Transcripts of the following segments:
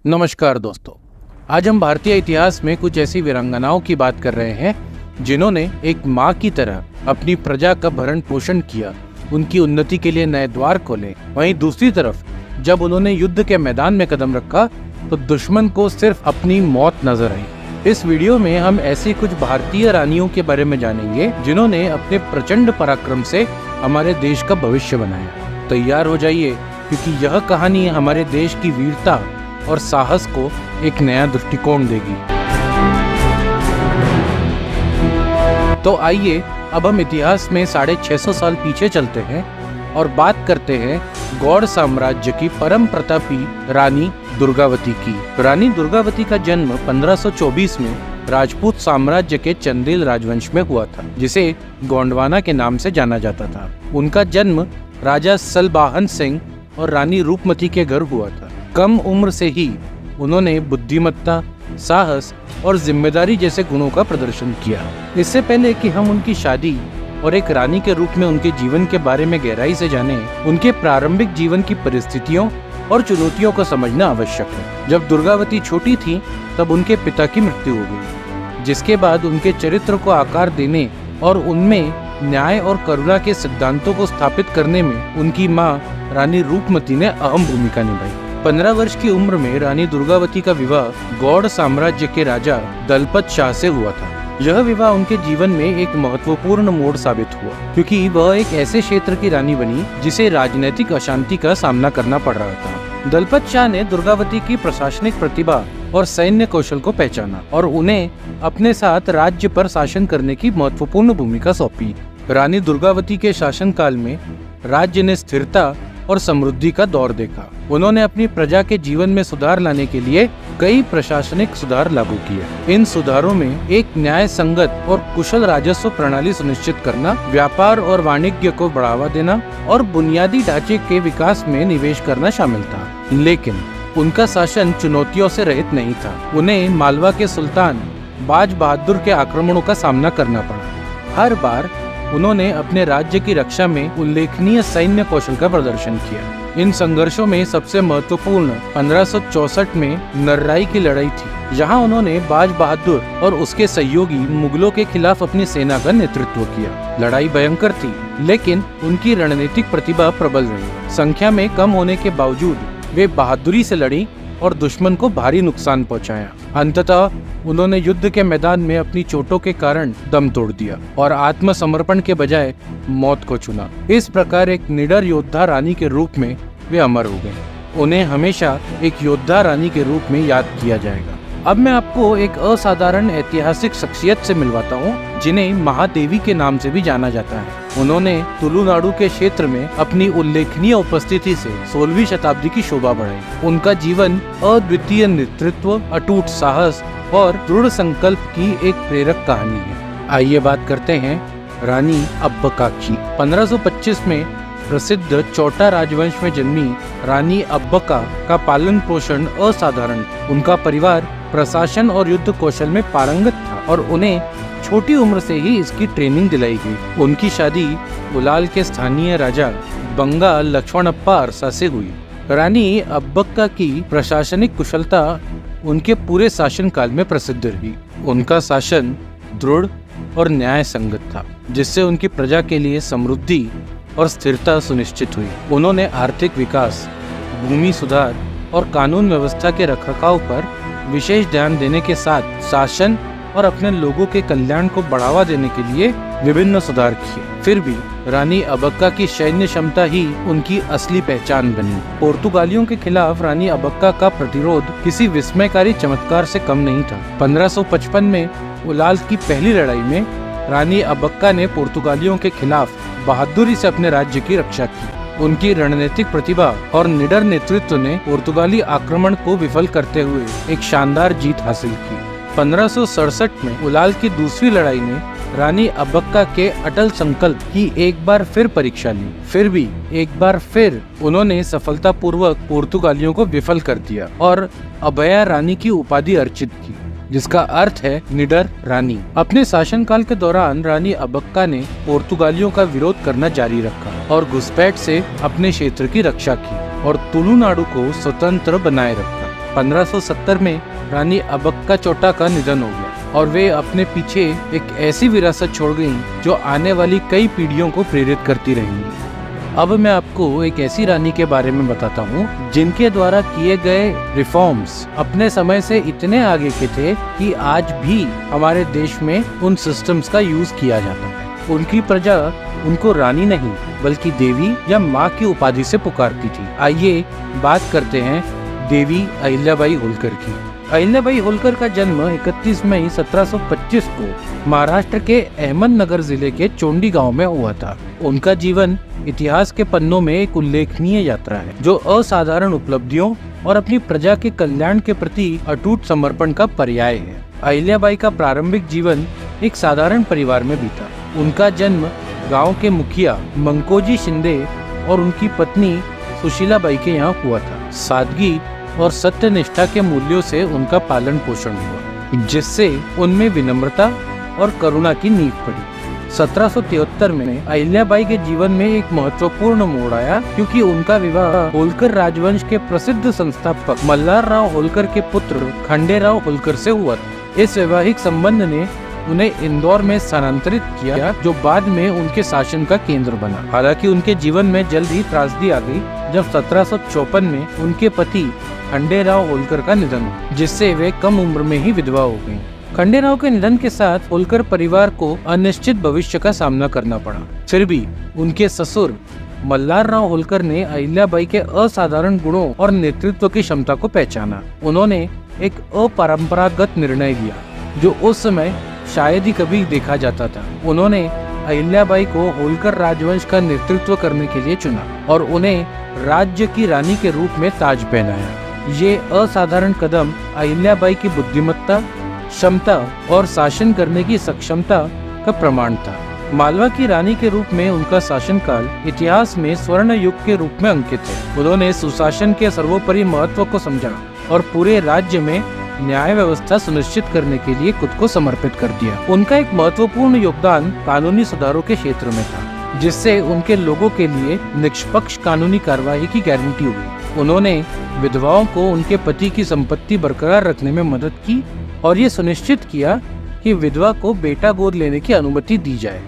नमस्कार दोस्तों, आज हम भारतीय इतिहास में कुछ ऐसी वीरांगनाओं की बात कर रहे हैं जिन्होंने एक माँ की तरह अपनी प्रजा का भरण पोषण किया, उनकी उन्नति के लिए नए द्वार खोले। वहीं दूसरी तरफ जब उन्होंने युद्ध के मैदान में कदम रखा तो दुश्मन को सिर्फ अपनी मौत नजर आई। इस वीडियो में हम ऐसी कुछ भारतीय रानियों के बारे में जानेंगे जिन्होंने अपने प्रचंड पराक्रम से हमारे देश का भविष्य बनाया। तैयार हो जाइए, क्योंकि यह कहानी हमारे देश की वीरता और साहस को एक नया दृष्टिकोण देगी। तो आइए अब हम इतिहास में 650 साल पीछे चलते हैं और बात करते हैं गौड़ साम्राज्य की परम प्रतापी रानी दुर्गावती की। रानी दुर्गावती का जन्म 1524 में राजपूत साम्राज्य के चंदेल राजवंश में हुआ था, जिसे गोंडवाना के नाम से जाना जाता था। उनका जन्म राजा सलबाहन सिंह और रानी रूपमती के घर हुआ था। कम उम्र से ही उन्होंने बुद्धिमत्ता, साहस और जिम्मेदारी जैसे गुणों का प्रदर्शन किया। इससे पहले कि हम उनकी शादी और एक रानी के रूप में उनके जीवन के बारे में गहराई से जानें, उनके प्रारंभिक जीवन की परिस्थितियों और चुनौतियों को समझना आवश्यक है। जब दुर्गावती छोटी थी तब उनके पिता की मृत्यु हो गई, जिसके बाद उनके चरित्र को आकार देने और उनमें न्याय और करुणा के सिद्धांतों को स्थापित करने में उनकी माँ रानी रूपमती ने अहम भूमिका निभाई। 15 वर्ष की उम्र में रानी दुर्गावती का विवाह गौड़ साम्राज्य के राजा दलपत शाह से हुआ था। यह विवाह उनके जीवन में एक महत्वपूर्ण मोड़ साबित हुआ, क्योंकि वह एक ऐसे क्षेत्र की रानी बनी जिसे राजनीतिक अशांति का सामना करना पड़ रहा था। दलपत शाह ने दुर्गावती की प्रशासनिक प्रतिभा और सैन्य कौशल को पहचाना और उन्हें अपने साथ राज्य पर शासन करने की महत्वपूर्ण भूमिका सौंपी। रानी दुर्गावती के शासनकाल में राज्य ने स्थिरता और समृद्धि का दौर देखा। उन्होंने अपनी प्रजा के जीवन में सुधार लाने के लिए कई प्रशासनिक सुधार लागू किए। इन सुधारों में एक न्याय संगत और कुशल राजस्व प्रणाली सुनिश्चित करना, व्यापार और वाणिज्य को बढ़ावा देना और बुनियादी ढांचे के विकास में निवेश करना शामिल था। लेकिन उनका शासन चुनौतियों से रहित नहीं था। उन्हें मालवा के सुल्तान बाज बहादुर के आक्रमणों का सामना करना पड़ा। हर बार उन्होंने अपने राज्य की रक्षा में उल्लेखनीय सैन्य कौशल का प्रदर्शन किया। इन संघर्षों में सबसे महत्वपूर्ण 1564 में नर्राई की लड़ाई थी, जहां उन्होंने बाज बहादुर और उसके सहयोगी मुगलों के खिलाफ अपनी सेना का नेतृत्व किया। लड़ाई भयंकर थी, लेकिन उनकी रणनीतिक प्रतिभा प्रबल रही। संख्या में कम होने के बावजूद वे बहादुरी से लड़ी और दुश्मन को भारी नुकसान पहुंचाया। अंततः उन्होंने युद्ध के मैदान में अपनी चोटों के कारण दम तोड़ दिया और आत्मसमर्पण के बजाय मौत को चुना। इस प्रकार एक निडर योद्धा रानी के रूप में वे अमर हो गए। उन्हें हमेशा एक योद्धा रानी के रूप में याद किया जाएगा। अब मैं आपको एक असाधारण ऐतिहासिक शख्सियत से मिलवाता हूँ, जिन्हें महादेवी के नाम से भी जाना जाता है। उन्होंने तुलुनाडु के क्षेत्र में अपनी उल्लेखनीय उपस्थिति से 16वीं शताब्दी की शोभा बढ़ाई। उनका जीवन अद्वितीय नेतृत्व, अटूट साहस और दृढ़ संकल्प की एक प्रेरक कहानी है। आइए बात करते हैं रानी अब्बका की। 1525 में प्रसिद्ध चौटा राजवंश में जन्मी रानी अब्बका का पालन पोषण असाधारण। उनका परिवार प्रशासन और युद्ध कौशल में पारंगत था और उन्हें छोटी उम्र से ही इसकी ट्रेनिंग दिलाई गई। उनकी शादी उलाल के स्थानीय राजा बंगा लक्ष्मणप्पा अरसा से हुई। रानी अब्बका की प्रशासनिक कुशलता उनके पूरे शासनकाल में प्रसिद्ध रही। उनका शासन दृढ़ और न्याय संगत था, जिससे उनकी प्रजा के लिए समृद्धि और स्थिरता सुनिश्चित हुई। उन्होंने आर्थिक विकास, भूमि सुधार और कानून व्यवस्था के रखरखाव पर विशेष ध्यान देने के साथ शासन और अपने लोगों के कल्याण को बढ़ावा देने के लिए विभिन्न सुधार किए। फिर भी रानी अब्बका की सैन्य क्षमता ही उनकी असली पहचान बनी। पुर्तगालियों के खिलाफ रानी अब्बका का प्रतिरोध किसी विस्मयकारी चमत्कार से कम नहीं था। 1555 में उलाल की पहली लड़ाई में रानी अब्बका ने पुर्तगालियों के खिलाफ बहादुरी से अपने राज्य की रक्षा की। उनकी रणनीतिक प्रतिभा और निडर नेतृत्व ने पुर्तगाली आक्रमण को विफल करते हुए एक शानदार जीत हासिल की। 1567 में उलाल की दूसरी लड़ाई ने रानी अब्बका के अटल संकल्प की एक बार फिर परीक्षा ली। फिर भी एक बार फिर उन्होंने सफलतापूर्वक पुर्तगालियों को विफल कर दिया और अभया रानी की उपाधि अर्जित की, जिसका अर्थ है निडर रानी। अपने शासनकाल के दौरान रानी अब्बका ने पुर्तगालियों का विरोध करना जारी रखा और घुसपैठ से अपने क्षेत्र की रक्षा की और तुलुनाडु को स्वतंत्र बनाए रखा। 1570 में रानी अबक्का चोटा का निधन हो गया और वे अपने पीछे एक ऐसी विरासत छोड़ गईं जो आने वाली कई पीढ़ियों को प्रेरित करती रहेंगी। अब मैं आपको एक ऐसी रानी के बारे में बताता हूँ जिनके द्वारा किए गए रिफॉर्म्स अपने समय से इतने आगे के थे कि आज भी हमारे देश में उन सिस्टम्स का यूज किया जाता है। उनकी प्रजा उनको रानी नहीं बल्कि देवी या माँ की उपाधि से पुकारती थी। आइए बात करते हैं देवी अहिल्याबाई होलकर की। अहिल्याबाई होलकर का जन्म 31 मई 1725 को महाराष्ट्र के अहमदनगर जिले के चोंडी गांव में हुआ था। उनका जीवन इतिहास के पन्नों में एक उल्लेखनीय यात्रा है जो असाधारण उपलब्धियों और अपनी प्रजा के कल्याण के प्रति अटूट समर्पण का पर्याय है। अहिल्याबाई का प्रारंभिक जीवन एक साधारण परिवार में बीता। उनका जन्म गांव के मुखिया मंकोजी शिंदे और उनकी पत्नी सुशीलाबाई के यहाँ हुआ था। सादगी और सत्यनिष्ठा के मूल्यों से उनका पालन पोषण हुआ जिससे उनमें विनम्रता और करुणा की नींव पड़ी। 1773 में अहिल्याबाई के जीवन में एक महत्वपूर्ण मोड़ आया क्योंकि उनका विवाह होलकर राजवंश के प्रसिद्ध संस्थापक मल्हारराव होलकर के पुत्र खंडेराव होलकर से हुआ था। इस वैवाहिक संबंध ने उन्हें इंदौर में स्थानांतरित किया जो बाद में उनके शासन का केंद्र बना। हालांकि उनके जीवन में जल्द ही त्रासदी आ गई जब 1754 में उनके पति खंडेराव होलकर का निधन हुआ जिससे वे कम उम्र में ही विधवा हो गईं। खंडेराव के निधन के साथ होलकर परिवार को अनिश्चित भविष्य का सामना करना पड़ा। फिर भी उनके ससुर मल्हारराव होलकर ने अहिल्याबाई के असाधारण गुणों और नेतृत्व की क्षमता को पहचाना। उन्होंने एक अपरंपरागत निर्णय लिया जो उस समय शायद ही कभी देखा जाता था। उन्होंने अहिल्याबाई को होलकर राजवंश का नेतृत्व करने के लिए चुना और उन्हें राज्य की रानी के रूप में ताज पहनाया। ये असाधारण कदम अहिल्याबाई की बुद्धिमत्ता, क्षमता और शासन करने की सक्षमता का प्रमाण था। मालवा की रानी के रूप में उनका शासनकाल इतिहास में स्वर्ण युग के रूप में अंकित है। उन्होंने सुशासन के सर्वोपरि महत्व को समझा और पूरे राज्य में न्याय व्यवस्था सुनिश्चित करने के लिए खुद को समर्पित कर दिया। उनका एक महत्वपूर्ण योगदान कानूनी सुधारों के क्षेत्र में था जिससे उनके लोगों के लिए निष्पक्ष कानूनी कार्रवाई की गारंटी हुई। उन्होंने विधवाओं को उनके पति की संपत्ति बरकरार रखने में मदद की और ये सुनिश्चित किया कि विधवा को बेटा गोद लेने की अनुमति दी जाए।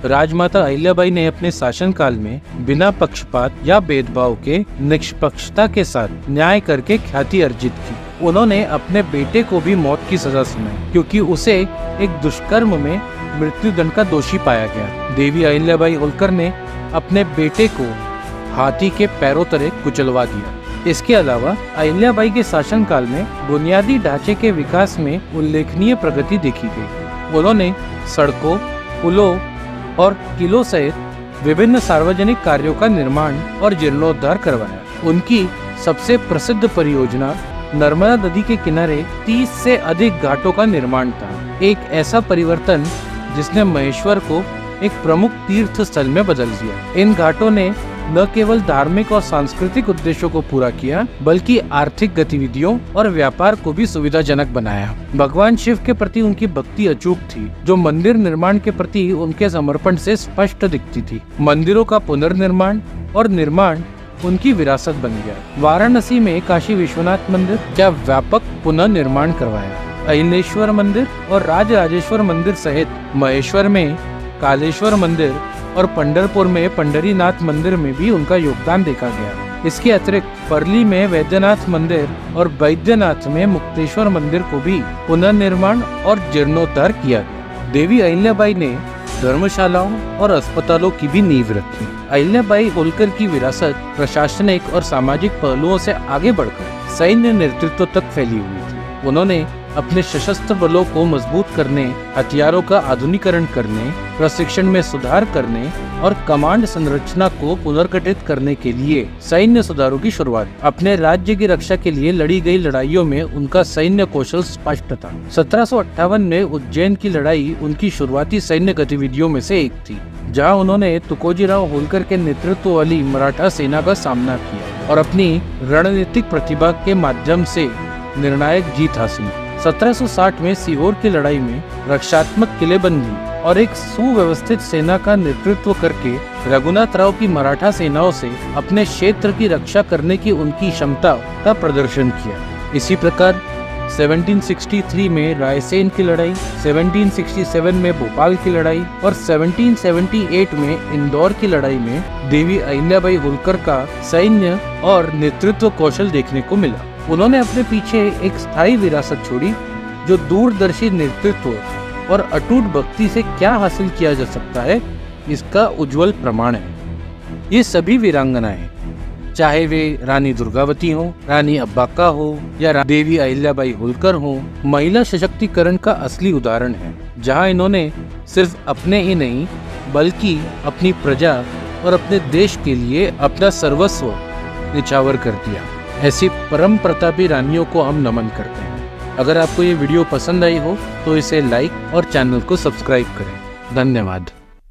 राजमाता अहिल्याबाई ने अपने शासनकाल में बिना पक्षपात या भेदभाव के निष्पक्षता के साथ न्याय करके ख्याति अर्जित की। उन्होंने अपने बेटे को भी मौत की सजा सुनाई क्योंकि उसे एक दुष्कर्म में मृत्युदंड का दोषी पाया गया। देवी अहिल्याबाई होलकर ने अपने बेटे को हाथी के पैरों तले कुचलवा दिया। इसके अलावा अहिल्याबाई के शासनकाल में बुनियादी ढांचे के विकास में उल्लेखनीय प्रगति देखी गई। उन्होंने सड़कों, पुलों और किलों सहित विभिन्न सार्वजनिक कार्यों का निर्माण और जीर्णोद्धार करवाया। उनकी सबसे प्रसिद्ध परियोजना नर्मदा नदी के किनारे 30 से अधिक घाटों का निर्माण था। एक ऐसा परिवर्तन जिसने महेश्वर को एक प्रमुख तीर्थ स्थल में बदल दिया। इन घाटों ने न केवल धार्मिक और सांस्कृतिक उद्देश्यों को पूरा किया बल्कि आर्थिक गतिविधियों और व्यापार को भी सुविधाजनक बनाया। भगवान शिव के प्रति उनकी भक्ति अचूक थी जो मंदिर निर्माण के प्रति उनके समर्पण से स्पष्ट दिखती थी। मंदिरों का पुनर्निर्माण और निर्माण उनकी विरासत बन गया। वाराणसी में काशी विश्वनाथ मंदिर का व्यापक पुनर्निर्माण करवाया। अहिलेश्वर मंदिर और राजराजेश्वर मंदिर सहित महेश्वर में कालेश्वर मंदिर और पंढरपुर में पंढरीनाथ मंदिर में भी उनका योगदान देखा गया। इसके अतिरिक्त परली में वैद्यनाथ मंदिर और बैद्यनाथ में मुक्तेश्वर मंदिर को भी पुनर्निर्माण और जीर्णोद्धार किया गया। देवी अहिल्याबाई ने धर्मशालाओं और अस्पतालों की भी नींव रखी। अहिल्याबाई होलकर की विरासत प्रशासनिक और सामाजिक पहलुओं से आगे बढ़कर सैन्य नेतृत्व तक फैली हुई थी। उन्होंने अपने सशस्त्र बलों को मजबूत करने, हथियारों का आधुनिकरण करने, प्रशिक्षण में सुधार करने और कमांड संरचना को पुनर्गठित करने के लिए सैन्य सुधारों की शुरुआत। अपने राज्य की रक्षा के लिए लड़ी गई लड़ाइयों में उनका सैन्य कौशल स्पष्ट था। 1758 में उज्जैन की लड़ाई उनकी शुरुआती सैन्य गतिविधियों में से एक थी, जहां उन्होंने तुकोजीराव होलकर के नेतृत्व वाली मराठा सेना का सामना किया और अपनी रणनीतिक प्रतिभा के माध्यम से निर्णायक जीत हासिल। 1760 में सीहोर की लड़ाई में रक्षात्मक किलेबंदी और एक सुव्यवस्थित सेना का नेतृत्व करके रघुनाथराव की मराठा सेनाओं से अपने क्षेत्र की रक्षा करने की उनकी क्षमता का प्रदर्शन किया। इसी प्रकार 1763 में रायसेन की लड़ाई, 1767 में भोपाल की लड़ाई और 1778 में इंदौर की लड़ाई में देवी अहिल्याबाई होलकर का सैन्य और नेतृत्व कौशल देखने को मिला। उन्होंने अपने पीछे एक स्थायी विरासत छोड़ी जो दूरदर्शी नेतृत्व और अटूट भक्ति से क्या हासिल किया जा सकता है इसका उज्जवल प्रमाण है। ये सभी वीरांगनाएं, चाहे वे रानी दुर्गावती हो, रानी अब्बाका हो या देवी अहिल्याबाई होलकर हो, महिला सशक्तिकरण का असली उदाहरण है, जहां इन्होंने सिर्फ अपने ही नहीं बल्कि अपनी प्रजा और अपने देश के लिए अपना सर्वस्व निछावर कर दिया। ऐसी परम प्रतापी रानियों को हम नमन करते हैं। अगर आपको ये वीडियो पसंद आई हो तो इसे लाइक और चैनल को सब्सक्राइब करें। धन्यवाद।